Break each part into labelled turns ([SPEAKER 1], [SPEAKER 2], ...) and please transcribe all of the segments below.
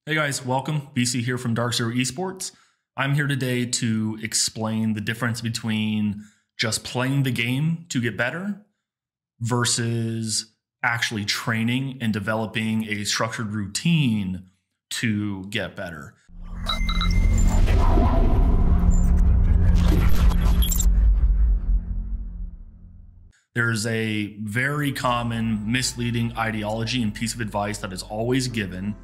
[SPEAKER 1] Hey guys, welcome. BC here from DarkZero Esports. I'm here today to explain the difference between just playing the game to get better versus actually training and developing a structured routine to get better. There's a very common misleading ideology and piece of advice that is always given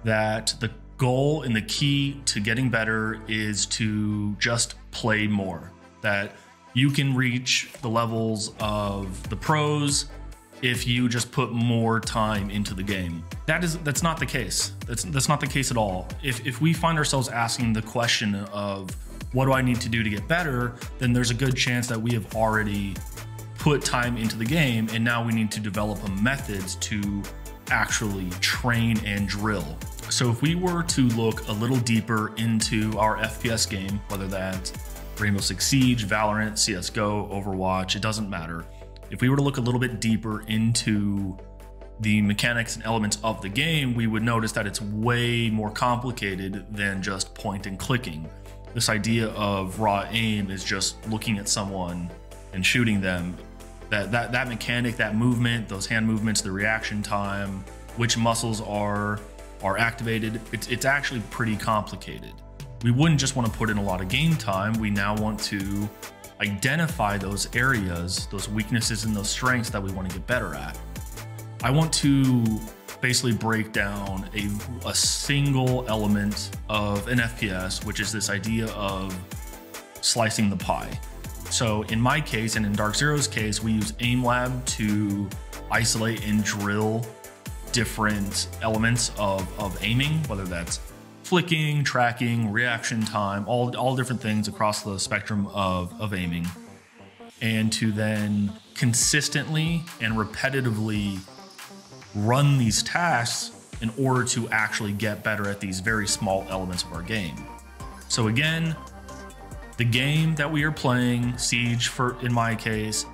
[SPEAKER 1] that the goal and the key to getting better is to just play more, that you can reach the levels of the pros if you just put more time into the game. That's not the case. That's not the case at all. If we find ourselves asking the question of what do I need to do to get better, then there's a good chance that we have already put time into the game and now we need to develop a methods to actually train and drill. So if we were to look a little deeper into our FPS game, whether that's Rainbow Six Siege, Valorant, CSGO, Overwatch, it doesn't matter. If we were to look a little bit deeper into the mechanics and elements of the game, we would notice that it's way more complicated than just point and clicking. This idea of raw aim is just looking at someone and shooting them. That mechanic, that movement, those hand movements, the reaction time, which muscles are activated, it's actually pretty complicated. We wouldn't just want to put in a lot of game time. We now want to identify those areas, those weaknesses and those strengths that we want to get better at. I want to basically break down a single element of an FPS, which is this idea of slicing the pie. So in my case, and in DarkZero's case, we use Aimlab to isolate and drill different elements of aiming, whether that's flicking, tracking, reaction time, all different things across the spectrum of aiming. And to then consistently and repetitively run these tasks in order to actually get better at these very small elements of our game. So again, the game that we are playing, Siege in my case,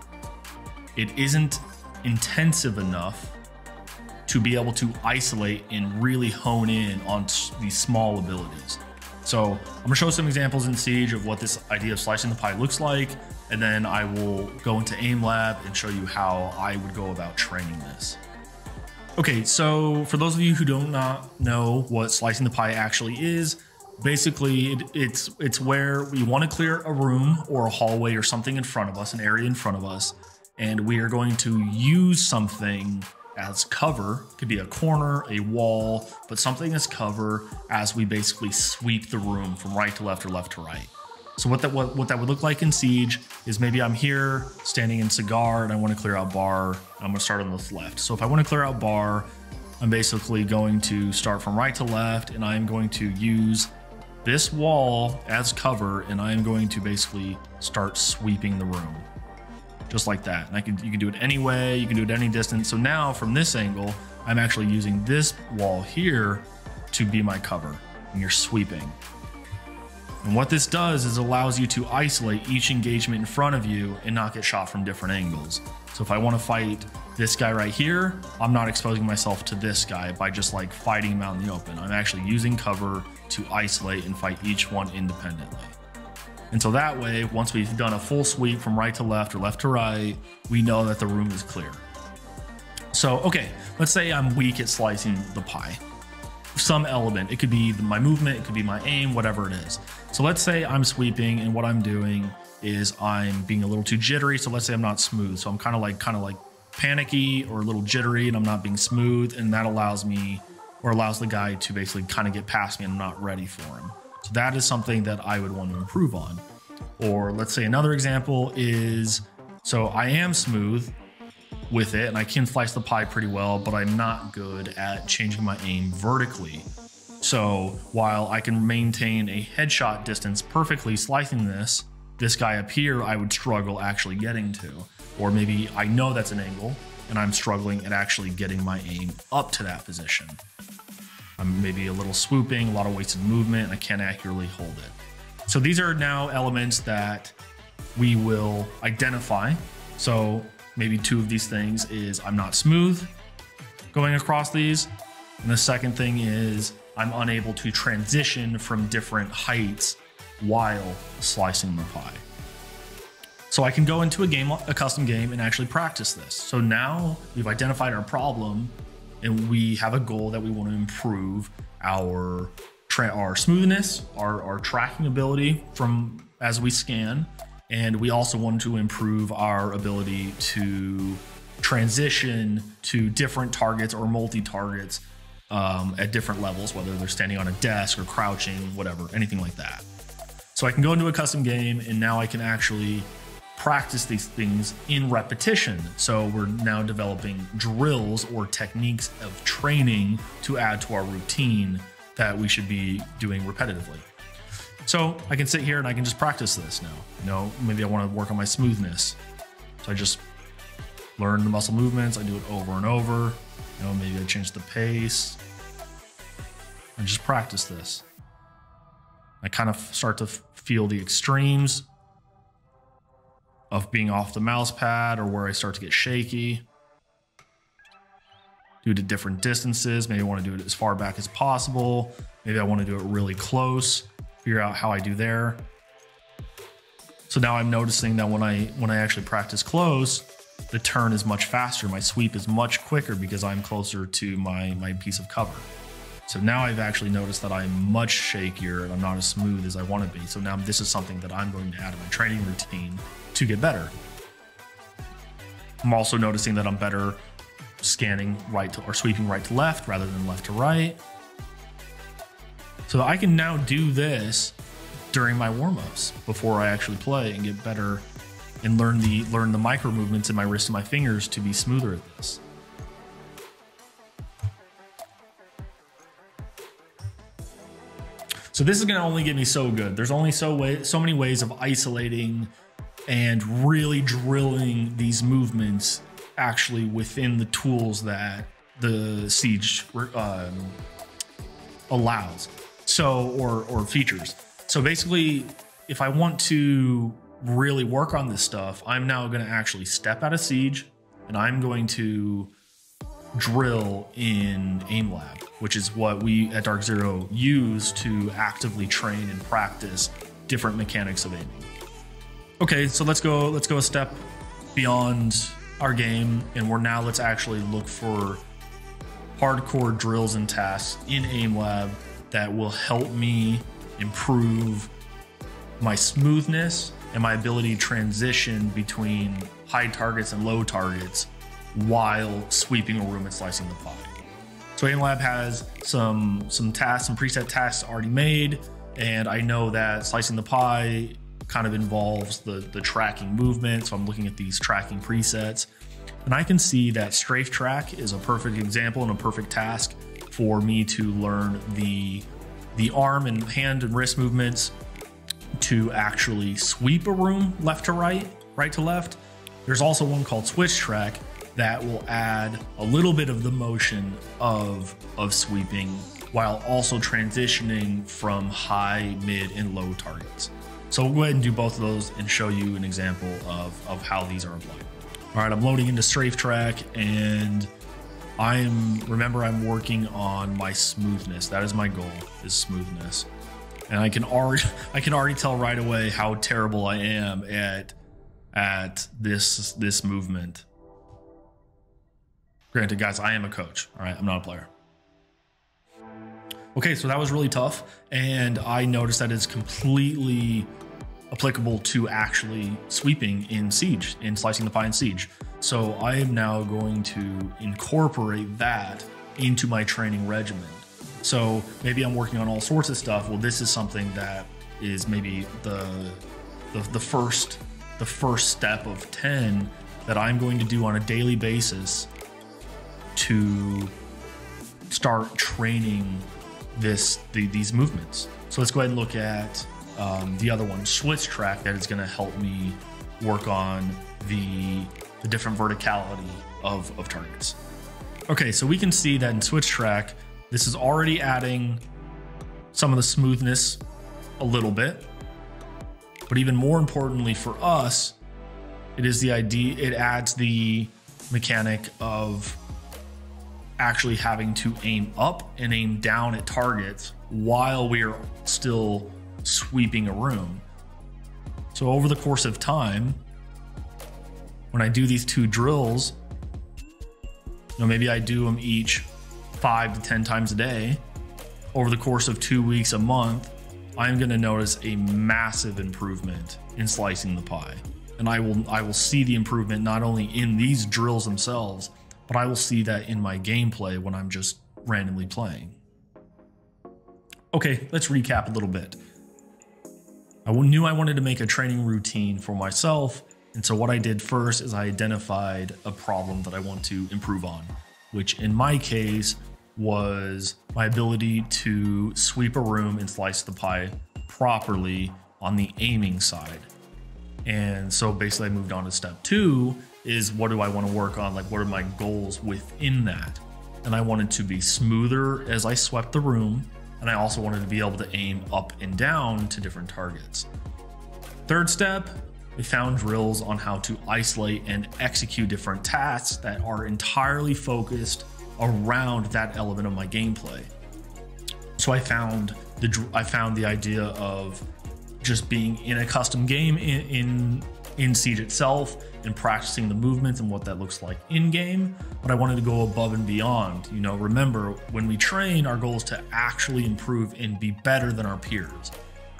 [SPEAKER 1] it isn't intensive enough to be able to isolate and really hone in on these small abilities. So I'm gonna show some examples in Siege of what this idea of slicing the pie looks like, and then I will go into Aimlab and show you how I would go about training this. Okay, so for those of you who do not know what slicing the pie actually is, basically, it's where we want to clear a room or a hallway or something in front of us, an area in front of us, and we are going to use something as cover. It could be a corner, a wall, but something as cover as we basically sweep the room from right to left or left to right. So what that would look like in Siege is maybe I'm here standing in Cigar and I want to clear out bar. I'm going to start on the left. So if I want to clear out bar, I'm basically going to start from right to left and I'm going to use this wall as cover, and I am going to basically start sweeping the room just like that. And you can do it any way, you can do it any distance. So now from this angle, I'm actually using this wall here to be my cover, and you're sweeping. And what this does is allows you to isolate each engagement in front of you and not get shot from different angles. So if I want to fight this guy right here, I'm not exposing myself to this guy by just like fighting him out in the open. I'm actually using cover to isolate and fight each one independently. And so that way, once we've done a full sweep from right to left or left to right, we know that the room is clear. So, okay, let's say I'm weak at slicing the pie. Some element, it could be my movement, it could be my aim, whatever it is. So let's say I'm sweeping and what I'm doing is I'm being a little too jittery. So let's say I'm not smooth. So I'm kind of like panicky or a little jittery and I'm not being smooth, and that allows me or allows the guy to basically kind of get past me and I'm not ready for him. So that is something that I would want to improve on. Or let's say another example is, so I am smooth with it and I can slice the pie pretty well, but I'm not good at changing my aim vertically. So while I can maintain a headshot distance perfectly slicing this guy up here, I would struggle actually getting to. Or maybe I know that's an angle and I'm struggling at actually getting my aim up to that position. I'm maybe a little swooping, a lot of wasted movement, and I can't accurately hold it. So these are now elements that we will identify. So maybe two of these things is I'm not smooth going across these, And the second thing is I'm unable to transition from different heights while slicing the pie. So I can go into a custom game and actually practice this. So now we've identified our problem and we have a goal that we want to improve our smoothness, our tracking ability from as we scan. And we also want to improve our ability to transition to different targets or multi-targets at different levels, whether they're standing on a desk or crouching, whatever, anything like that. So I can go into a custom game and now I can actually practice these things in repetition. So we're now developing drills or techniques of training to add to our routine that we should be doing repetitively. So I can sit here and I can just practice this now. You know, maybe I want to work on my smoothness. So I just learn the muscle movements. I do it over and over. You know, maybe I change the pace and just practice this. I kind of start to feel the extremes of being off the mouse pad or where I start to get shaky. Do it at different distances. Maybe I want to do it as far back as possible. Maybe I want to do it really close. Figure out how I do there. So now I'm noticing that when I actually practice close, the turn is much faster. My sweep is much quicker because I'm closer to my piece of cover. So now I've actually noticed that I'm much shakier and I'm not as smooth as I want to be. So now this is something that I'm going to add to my training routine to get better. I'm also noticing that I'm better scanning right to, or sweeping right to left rather than left to right. So I can now do this during my warm-ups before I actually play and get better and learn the micro movements in my wrist and my fingers to be smoother at this. So this is going to only get me so good. There's only so many ways of isolating and really drilling these movements actually within the tools that the Siege allows. So, or features. So basically, if I want to really work on this stuff, I'm now going to actually step out of Siege and I'm going to drill in Aimlab, which is what we at DarkZero use to actively train and practice different mechanics of aiming. Okay, so let's go a step beyond our game, and let's actually look for hardcore drills and tasks in Aimlab that will help me improve my smoothness and my ability to transition between high targets and low targets while sweeping a room and slicing the pie. So Aimlab has some tasks, some preset tasks already made, and I know that slicing the pie kind of involves the tracking movement. So I'm looking at these tracking presets, and I can see that strafe track is a perfect example and a perfect task for me to learn the arm and hand and wrist movements to actually sweep a room left to right, right to left. There's also one called switch track that will add a little bit of the motion of sweeping while also transitioning from high, mid, and low targets. So we'll go ahead and do both of those and show you an example of how these are applied. All right, I'm loading into strafe track, and remember I'm working on my smoothness. That is my goal, is smoothness. And I can already tell right away how terrible I am at this movement. Granted, guys, I am a coach. All right, I'm not a player. Okay, so that was really tough, and I noticed that it's completely applicable to actually sweeping in Siege, in slicing the pie in Siege. So I am now going to incorporate that into my training regimen. So maybe I'm working on all sorts of stuff. Well, this is something that is maybe the first step of 10 that I'm going to do on a daily basis to start training these movements. So let's go ahead and look at the other one, switch track, that is going to help me work on the different verticality of targets. Okay, so we can see that in switch track, this is already adding some of the smoothness a little bit, but even more importantly for us, it adds the mechanic of actually having to aim up and aim down at targets while we are still sweeping a room. So over the course of time, when I do these 2 drills, maybe I do them each 5 to 10 times a day. Over the course of 2 weeks, a month, I'm going to notice a massive improvement in slicing the pie. And I will see the improvement not only in these drills themselves, but I will see that in my gameplay when I'm just randomly playing. Okay, let's recap a little bit. I knew I wanted to make a training routine for myself, and so what I did first is I identified a problem that I want to improve on, which in my case was my ability to sweep a room and slice the pie properly on the aiming side. And so basically I moved on to step 2 is what do I want to work on? Like, what are my goals within that? And I wanted to be smoother as I swept the room. And I also wanted to be able to aim up and down to different targets. Third step, we found drills on how to isolate and execute different tasks that are entirely focused around that element of my gameplay. So I found the idea of just being in a custom game in Siege itself and practicing the movements and what that looks like in game. But I wanted to go above and beyond. Remember, when we train, our goal is to actually improve and be better than our peers.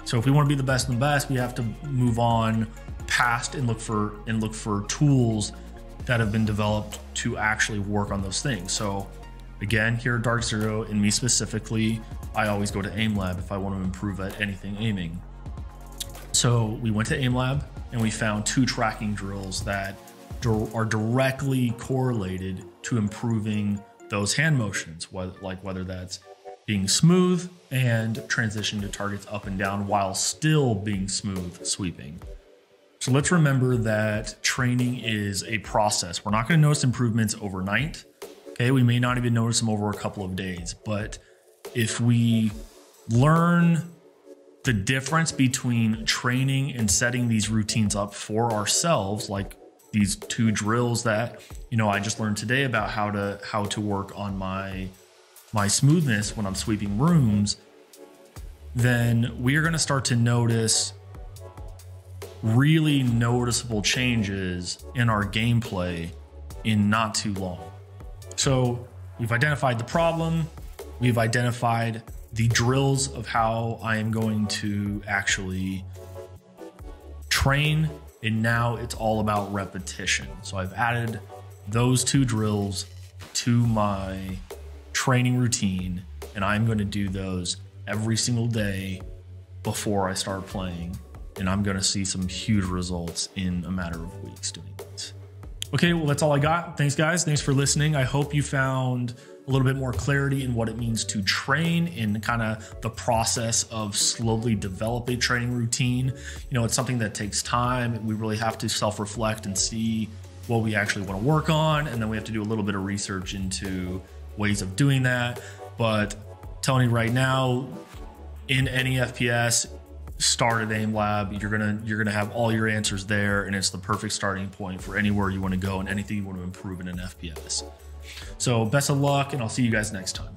[SPEAKER 1] So if we want to be the best of the best, we have to move on past and look for tools that have been developed to actually work on those things. So again, here at DarkZero, and me specifically, I always go to Aimlab if I want to improve at anything aiming. So we went to Aimlab and we found 2 tracking drills that are directly correlated to improving those hand motions, whether that's being smooth and transition to targets up and down while still being smooth sweeping. So let's remember that training is a process. We're not going to notice improvements overnight. Okay, we may not even notice them over a couple of days, but if we learn the difference between training and setting these routines up for ourselves, like these 2 drills that, I just learned today about how to work on my smoothness when I'm sweeping rooms, then we are going to start to notice really noticeable changes in our gameplay in not too long. So we've identified the problem, we've identified the drills of how I am going to actually train, and now it's all about repetition. So I've added those 2 drills to my training routine, and I'm going to do those every single day before I start playing, and I'm going to see some huge results in a matter of weeks doing this. Okay, well, that's all I got. Thanks, guys. Thanks for listening. I hope you found a little bit more clarity in what it means to train and kind of the process of slowly develop a training routine. It's something that takes time. We really have to self-reflect and see what we actually want to work on. And then we have to do a little bit of research into ways of doing that. But telling you right now, in any FPS, start at Aimlab. You're gonna have all your answers there, and it's the perfect starting point for anywhere you want to go and anything you want to improve in an FPS. So best of luck, and I'll see you guys next time.